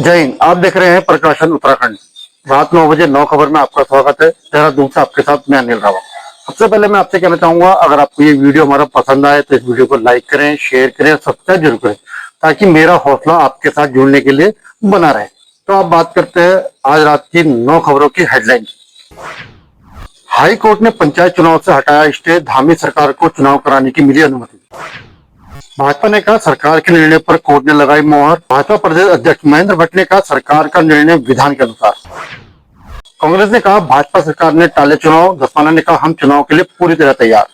जय हिंद। आप देख रहे हैं प्रकाशन उत्तराखंड। रात 9 बजे 9 खबर में आपका स्वागत है। देहरादून से आपके साथ मैं अनिल रावत। सबसे पहले मैं आपसे कहना चाहूंगा, अगर आपको ये वीडियो हमारा पसंद आए तो इस वीडियो को लाइक करें, शेयर करें और सब्सक्राइब जरूर करें, ताकि मेरा हौसला आपके साथ जुड़ने के लिए बना रहे। तो आप बात करते हैं आज रात की 9 खबरों की हेडलाइन। हाई कोर्ट ने पंचायत चुनाव से हटाया स्टे, धामी सरकार को चुनाव कराने की मिली अनुमति। भाजपा ने कहा सरकार के निर्णय पर कोर्ट ने लगाई मोहर। भाजपा प्रदेश अध्यक्ष महेंद्र भट्ट ने कहा सरकार का निर्णय विधान के अनुसार। कांग्रेस ने कहा भाजपा सरकार ने टाले चुनाव। धस्माना ने कहा हम चुनाव के लिए पूरी तरह तैयार।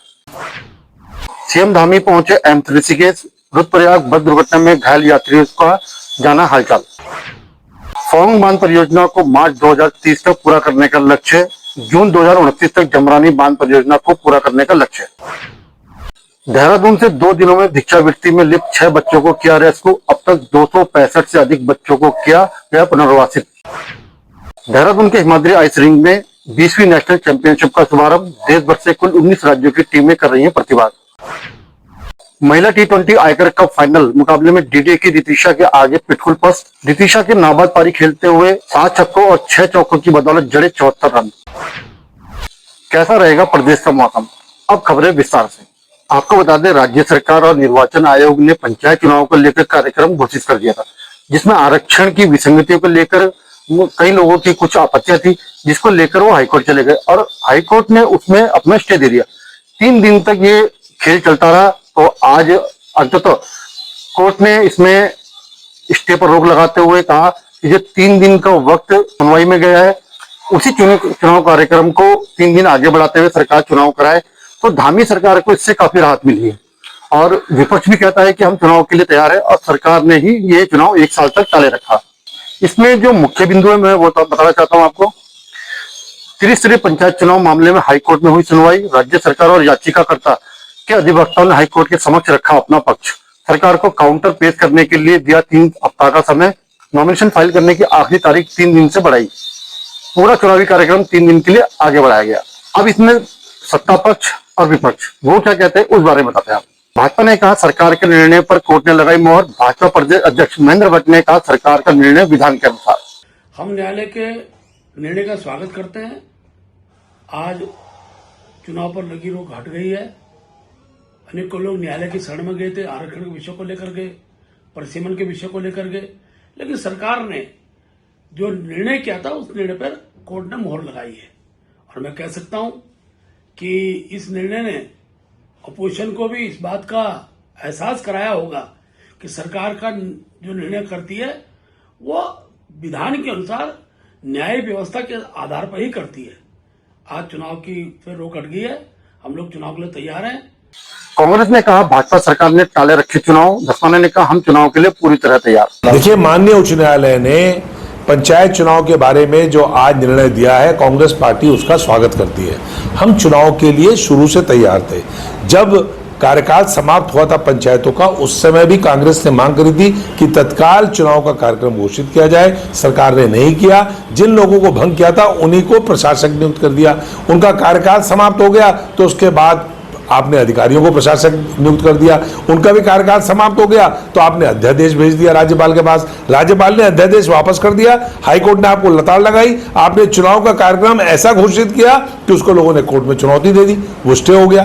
सीएम धामी पहुंचे एम्स ऋषिकेश। रुद्रप्रयाग बस दुर्घटना में घायल यात्रियों का जाना हालचाल। फोंग बांध परियोजना को मार्च 2030 तक पूरा करने का लक्ष्य। जून 2029 तक जमरानी बांध परियोजना को पूरा करने का लक्ष्य। देहरादून से 2 दिनों में भिक्षावृत्ति में लिप्त 6 बच्चों को किया रेस्क्यू। अब तक 265 से अधिक बच्चों को किया गया पुनर्वासित। देहरादून के हिमाद्री आइस रिंग में 20वीं नेशनल चैंपियनशिप का शुभारंभ। देश भर से कुल 19 राज्यों की टीमें कर रही हैं प्रतिभाग। महिला T20 आयकर कप फाइनल मुकाबले में डीडी की रितिशा के आगे पिटकुल पस्त। रितिशा के नाबाद पारी खेलते हुए 7 छक्कों और 6 चौकों की बदौलत जड़े 74 रन। कैसा रहेगा प्रदेश का मौसम, अब खबरें विस्तार से। आपको बता दें, राज्य सरकार और निर्वाचन आयोग ने पंचायत चुनाव को लेकर कार्यक्रम घोषित कर दिया था, जिसमें आरक्षण की विसंगतियों को लेकर कई लोगों की कुछ आपत्तियां थी, जिसको लेकर वो हाईकोर्ट चले गए और हाईकोर्ट ने उसमें अपना स्टे दे दिया। 3 दिन तक ये खेल चलता रहा, तो आज अंततः कोर्ट ने इसमें स्टे पर रोक लगाते हुए कहा कि जो 3 दिन का वक्त सुनवाई में गया है, उसी चुनाव कार्यक्रम को 3 दिन आगे बढ़ाते हुए सरकार चुनाव कराए। तो धामी सरकार को इससे काफी राहत मिली है और विपक्ष भी कहता है कि हम चुनाव के लिए तैयार है और सरकार ने ही ये चुनाव 1 साल तक टाले रखा। इसमें जो मुख्य बिंदु है मैं वो बताना चाहता हूं आपको। त्रिस्तरीय पंचायत चुनाव मामले में हाईकोर्ट में हुई सुनवाई। राज्य सरकार और याचिकाकर्ता के अधिवक्ताओं ने हाईकोर्ट के समक्ष रखा अपना पक्ष। सरकार को काउंटर पेश करने के लिए दिया 3 हफ्ता का समय। नॉमिनेशन फाइल करने की आखिरी तारीख 3 दिन से बढ़ाई। पूरा चुनावी कार्यक्रम 3 दिन के लिए आगे बढ़ाया गया। अब इसमें सत्ता पक्ष और विपक्ष वो क्या कहते हैं उस बारे में बताते हैं आप। भाजपा ने कहा सरकार के निर्णय पर कोर्ट ने लगाई मोहर। भाजपा प्रदेश अध्यक्ष महेंद्र भट्ट ने कहा सरकार का निर्णय विधान के अनुसार। हम न्यायालय के निर्णय का स्वागत करते हैं। आज चुनाव पर लगी रोक हट गई है। अनेकों लोग न्यायालय की शरण में गए थे, आरक्षण के विषय को लेकर के, परिसीमन के विषय को लेकर के, लेकिन सरकार ने जो निर्णय किया था उस निर्णय पर कोर्ट ने मोहर लगाई है। और मैं कह सकता हूं कि इस निर्णय ने अपोजिशन को भी इस बात का एहसास कराया होगा कि सरकार का जो निर्णय करती है वो विधान के अनुसार न्याय व्यवस्था के आधार पर ही करती है। आज चुनाव की फिर रोक हट गई है। हम लोग चुनाव के लिए तैयार हैं। कांग्रेस ने कहा भाजपा सरकार ने टाले रखे चुनाव। धस्माना ने कहा हम चुनाव के लिए पूरी तरह तैयार। देखिए, माननीय उच्च न्यायालय ने पंचायत चुनाव के बारे में जो आज निर्णय दिया है, कांग्रेस पार्टी उसका स्वागत करती है। हम चुनाव के लिए शुरू से तैयार थे। जब कार्यकाल समाप्त हुआ था पंचायतों का, उस समय भी कांग्रेस ने मांग करी थी कि तत्काल चुनाव का कार्यक्रम घोषित किया जाए। सरकार ने नहीं किया। जिन लोगों को भंग किया था उन्हीं को प्रशासक नियुक्त कर दिया। उनका कार्यकाल समाप्त हो गया तो उसके बाद आपने अधिकारियों को प्रशासक नियुक्त कर दिया। उनका भी कार्यकाल समाप्त हो गया तो आपने अध्यादेश भेज दिया राज्यपाल के पास। राज्यपाल ने अध्यादेश वापस कर दिया। हाईकोर्ट ने आपको लताड़ लगाई। आपने चुनाव का कार्यक्रम ऐसा घोषित किया कि उसको लोगों ने कोर्ट में चुनौती दे दी, वो स्टे हो गया।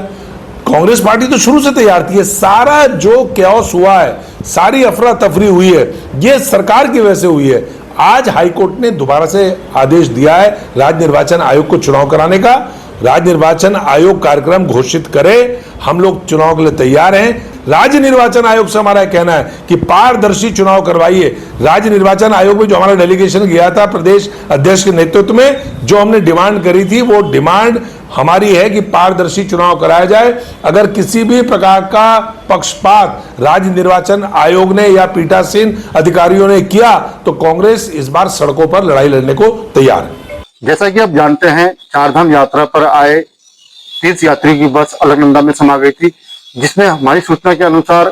कांग्रेस पार्टी तो शुरू से तैयार थी। सारा जो कैओस हुआ है, सारी अफरा तफरी हुई है, ये सरकार की वजह से हुई है। आज हाईकोर्ट ने दोबारा से आदेश दिया है राज्य निर्वाचन आयोग को चुनाव कराने का। राज्य निर्वाचन आयोग कार्यक्रम घोषित करे। हम लोग चुनाव के लिए तैयार हैं। राज्य निर्वाचन आयोग से हमारा कहना है कि पारदर्शी चुनाव करवाइए। राज्य निर्वाचन आयोग में जो हमारा डेलीगेशन गया था प्रदेश अध्यक्ष के नेतृत्व में, जो हमने डिमांड करी थी, वो डिमांड हमारी है कि पारदर्शी चुनाव कराया जाए। अगर किसी भी प्रकार का पक्षपात राज्य निर्वाचन आयोग ने या पीठासीन अधिकारियों ने किया तो कांग्रेस इस बार सड़कों पर लड़ाई लड़ने को तैयार है। जैसा कि आप जानते हैं, 4 धाम यात्रा पर आए तीर्थ यात्री की बस अलकनंदा में समा गई थी, जिसमें हमारी सूचना के अनुसार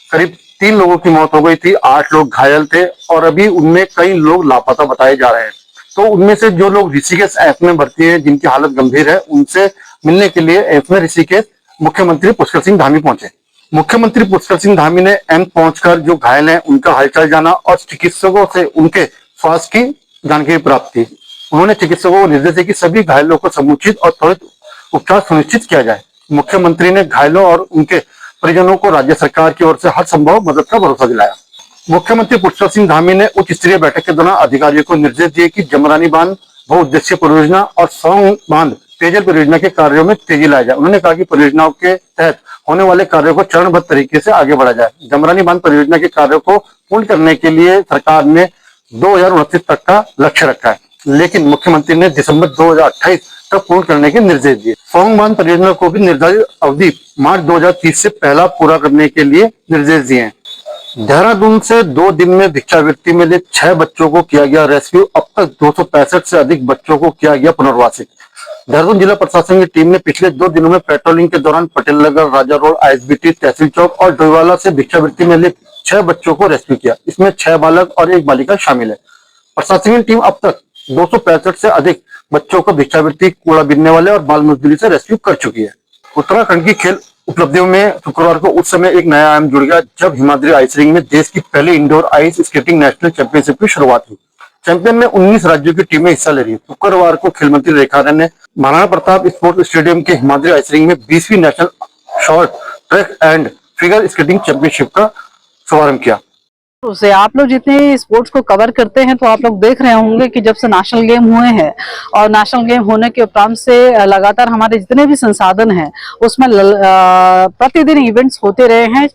करीब 3 लोगों की मौत हो गई थी, 8 लोग घायल थे और अभी उनमें कई लोग लापता बताए जा रहे हैं। तो उनमें से जो लोग ऋषिकेश एम्स में भर्ती हैं, जिनकी हालत गंभीर है, उनसे मिलने के लिए एम्स में ऋषिकेश मुख्यमंत्री पुष्कर सिंह धामी पहुंचे। मुख्यमंत्री पुष्कर सिंह धामी ने एम्स पहुंचकर जो घायल हैं उनका हालचाल जाना और चिकित्सकों से उनके स्वास्थ्य की जानकारी प्राप्त की। उन्होंने चिकित्सकों को निर्देश दिए कि सभी घायलों को समुचित और त्वरित उपचार सुनिश्चित किया जाए। मुख्यमंत्री ने घायलों और उनके परिजनों को राज्य सरकार की ओर से हर संभव मदद का भरोसा दिलाया। मुख्यमंत्री पुष्कर सिंह धामी ने उच्च स्तरीय बैठक के दौरान अधिकारियों को निर्देश दिए कि जमरानी बांध बहुउद्देशीय परियोजना और सौंग बांध पेयजल परियोजना के कार्यों में तेजी लाई जाए। उन्होंने कहा कि परियोजनाओं के तहत होने वाले कार्यों को चरणबद्ध तरीके से आगे बढ़ाया जाए। जमरानी बांध परियोजना के कार्यों को पूर्ण करने के लिए सरकार ने 2029 तक का लक्ष्य रखा है, लेकिन मुख्यमंत्री ने दिसंबर 2028 तक पूर्ण करने के निर्देश दिए। सौंग बांध परियोजना को भी निर्धारित अवधि मार्च 2030 से पहला पूरा करने के लिए निर्देश दिए हैं। देहरादून से 2 दिन में भिक्षावृत्ति में ले 6 बच्चों को किया गया रेस्क्यू। अब तक 265 से अधिक बच्चों को किया गया पुनर्वासित। देहरादून जिला प्रशासन की टीम ने पिछले 2 दिनों में पेट्रोलिंग के दौरान पटेल नगर, राजा रोड, आईएसबीटी, तहसील चौक और डोईवाला से भिक्षावृत्ति में ले 6 बच्चों को रेस्क्यू किया। इसमें 6 बालक और 1 बालिका शामिल है। प्रशासनिक टीम अब तक 265 से अधिक बच्चों को भिक्षावृत्ति, कूड़ा बीनने वाले और बाल मजदूरी से रेस्क्यू कर चुकी है। उत्तराखंड की खेल उपलब्धियों में शुक्रवार को उस समय एक नया आयाम जुड़ गया जब हिमाद्री आइस रिंग में देश की पहली indoor ice skating national championship की शुरुआत हुई। चैंपियन में 19 राज्यों की टीमें हिस्सा ले रही है। शुक्रवार को खेल मंत्री रेखा आर्य ने महाराणा प्रताप स्पोर्ट्स स्टेडियम के हिमाद्री आइस रिंग में 20वीं national short track and figure skating championship का शुभारंभ किया। से आप लोग जितने स्पोर्ट्स को कवर करते हैं तो आप लोग देख रहे होंगे कि जब से नेशनल गेम हुए हैं और नेशनल गेम होने के उपरांत से लगातार हमारे जितने भी संसाधन हैं उसमें प्रतिदिन इवेंट्स होते रहे हैं।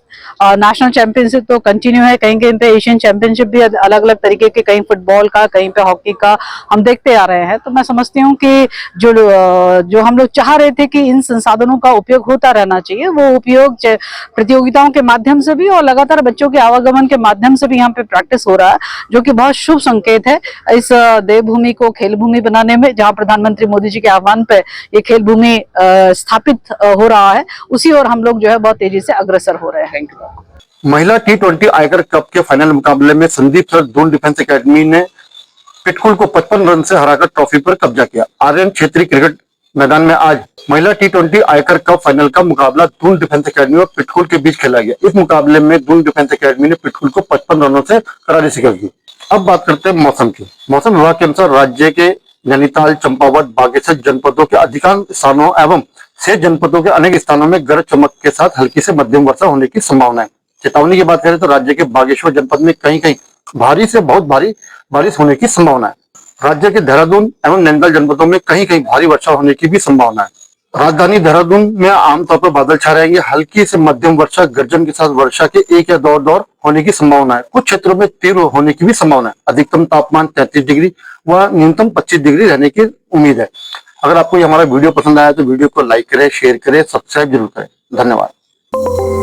नेशनल चैंपियनशिप तो कंटिन्यू है, कहीं कहीं पे एशियन चैंपियनशिप भी अलग अलग तरीके के, कहीं फुटबॉल का, कहीं पे हॉकी का हम देखते आ रहे हैं। तो मैं समझती हूँ कि जो हम लोग चाह रहे थे कि इन संसाधनों का उपयोग होता रहना चाहिए, वो उपयोग प्रतियोगिताओं के माध्यम से भी और लगातार बच्चों के आवागमन के माध्यम से भी यहाँ पे प्रैक्टिस हो रहा है, जो कि बहुत शुभ संकेत है इस देवभूमि को खेल भूमि बनाने में। जहाँ प्रधानमंत्री मोदी जी के आह्वान पे ये खेल भूमि स्थापित हो रहा है, उसी ओर हम लोग जो है बहुत तेजी से अग्रसर हो रहे हैं। महिला T20 आयकर कप के फाइनल मुकाबले में Sandeep sir Doon defence academy ने पिटकुल को 55 रन से हराकर ट्रॉफी पर कब्जा किया। आर्यन क्षेत्रीय क्रिकेट मैदान में आज महिला T20 आयकर कप फाइनल का मुकाबला दून डिफेंस एकेडमी और पिटकुल के बीच खेला गया। इस मुकाबले में दून डिफेंस एकेडमी ने पिटकुल को 55 रनों से करारी शिकस्त दी। अब बात करते हैं मौसम की। मौसम विभाग के अनुसार राज्य के नैनीताल, चंपावत, बागेश्वर जनपदों के अधिकांश स्थानों एवं शेष जनपदों के अनेक स्थानों में गरज चमक के साथ हल्की से मध्यम वर्षा होने की संभावना है। चेतावनी की बात करें तो राज्य के बागेश्वर जनपद में कहीं कहीं भारी से बहुत भारी बारिश होने की संभावना है। राज्य के देहरादून एवं नैनीताल जनपदों में कहीं कहीं भारी वर्षा होने की भी संभावना है। राजधानी देहरादून में आमतौर पर बादल छा रहेंगे। हल्की से मध्यम वर्षा, गर्जन के साथ वर्षा के 1 या 2 दौर होने की संभावना है। कुछ क्षेत्रों में तीव्र होने की भी संभावना है। अधिकतम तापमान 33 डिग्री व न्यूनतम 25 डिग्री रहने की उम्मीद है। अगर आपको ये हमारा वीडियो पसंद आया तो वीडियो को लाइक करें, शेयर करें, सब्सक्राइब जरूर करें। धन्यवाद।